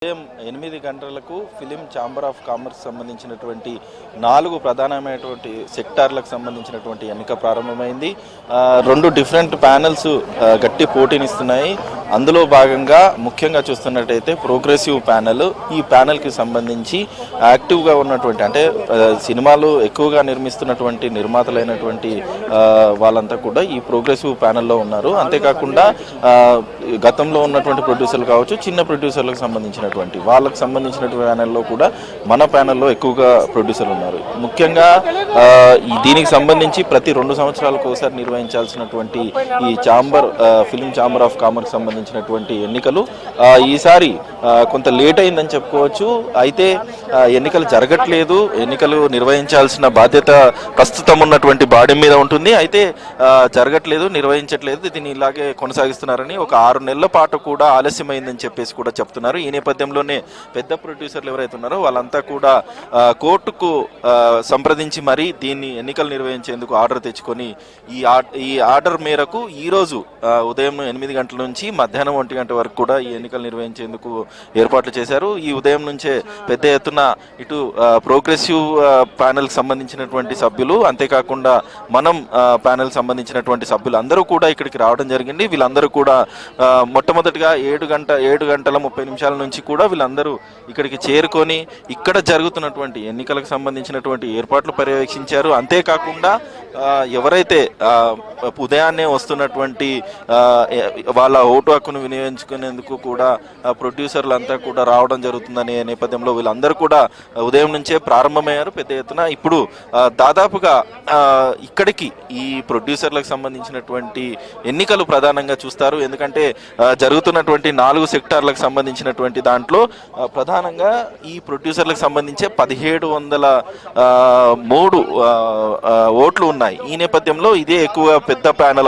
ఉదయం 8 గంటలకు film chamber of commerce సంబంధించినటువంటి 4 ప్రధానమైనటువంటి సెక్టార్లకు సంబంధించినటువంటి ఎన్నిక ప్రారంభమైంది. 2 డిఫరెంట్ ప్యానెల్స్ గట్టి పోటీనిస్తున్నాయి. అందులో భాగంగా ముఖ్యంగా చూస్తున్నట్టయితే ప్రోగ్రెసివ్ ప్యానెల్. ఈ ప్యానెల్కి సంబంధించి యాక్టివ్గా ఉన్నటువంటి అంటే సినిమాలు ఎక్కువగా నిర్మిస్తున్నటువంటి నిర్మాతలైనటువంటి వాళ్ళంతా కూడా ఈ ప్రోగ్రెసివ్ ప్యానెల్లో ఉన్నారు. అంతేకాకుండా గతంలో ఉన్నటువంటి ప్రొడ్యూసర్లు కావచ్చు, చిన్న ప్రొడ్యూసర్లకు సంబంధించినటువంటి వాళ్ళకు సంబంధించినటువంటి ప్యానెల్లో కూడా మన ప్యానెల్లో ఎక్కువగా ప్రొడ్యూసర్లు ఉన్నారు. ముఖ్యంగా దీనికి సంబంధించి ప్రతి 2 సంవత్సరాలకు ఒకసారి నిర్వహించాల్సినటువంటి ఈ ఫిలిం ఛాంబర్ ఆఫ్ కామర్స్ సంబంధించినటువంటి ఎన్నికలు ఈసారి కొంత లేట్ అయిందని చెప్పుకోవచ్చు. అయితే ఎన్నికలు జరగట్లేదు. ఎన్నికలు నిర్వహించాల్సిన బాధ్యత ప్రస్తుతం ఉన్నటువంటి బాడీ మీద ఉంటుంది. అయితే జరగట్లేదు, నిర్వహించట్లేదు. దీన్ని ఇలాగే కొనసాగిస్తున్నారని, ఒక 6 నెలల పాటు కూడా ఆలస్యమైందని చెప్పేసి కూడా చెప్తున్నారు. ఈ నేపథ్యంలోనే పెద్ద ప్రొడ్యూసర్లు ఎవరైతే ఉన్నారో వాళ్ళంతా కూడా కోర్టుకు సంప్రదించి మరీ దీన్ని ఎన్నికలు నిర్వహించేందుకు ఆర్డర్ తెచ్చుకొని ఈ ఆర్డర్ మేరకు ఈరోజు ఉదయం 8 గంటల నుంచి మధ్యాహ్నం 1 గంట వరకు కూడా ఈ ఎన్నికలు నిర్వహించేందుకు ఏర్పాట్లు చేశారు. ఈ ఉదయం నుంచే పెద్ద ఎత్తున ఇటు ప్రోగ్రెసివ్ ప్యానెల్కి సంబంధించినటువంటి సభ్యులు, అంతేకాకుండా మనం ప్యానెల్ సంబంధించినటువంటి సభ్యులు అందరూ కూడా ఇక్కడికి రావడం జరిగింది. వీళ్ళందరూ కూడా మొట్టమొదటిగా 7 గంటల 30 నిమిషాల నుంచి కూడా వీళ్ళందరూ ఇక్కడికి చేరుకొని ఇక్కడ జరుగుతున్నటువంటి ఎన్నికలకు సంబంధించినటువంటి ఏర్పాట్లు పర్యవేక్షించారు. అంతేకాకుండా ఎవరైతే ఉదయాన్నే వస్తున్నటువంటి వాళ్ళ ఓటు హక్కును వినియోగించుకునేందుకు కూడా ప్రొడ్యూసర్లు అంతా కూడా రావడం జరుగుతుందనే నేపథ్యంలో వీళ్ళందరూ కూడా ఉదయం నుంచే ప్రారంభమయ్యారు పెద్ద ఎత్తున. ఇప్పుడు దాదాపుగా ఇక్కడికి ఈ ప్రొడ్యూసర్లకు సంబంధించినటువంటి ఎన్నికలు ప్రధానంగా చూస్తారు. ఎందుకంటే జరుగుతున్నటువంటి 4 సెక్టార్లకు సంబంధించినటువంటి దాంట్లో ప్రధానంగా ఈ ప్రొడ్యూసర్లకు సంబంధించే 1703 ఓట్లు ఉన్నాయి. ఈ నేపథ్యంలో ఇదే ఎక్కువ పెద్ద ప్యానెల్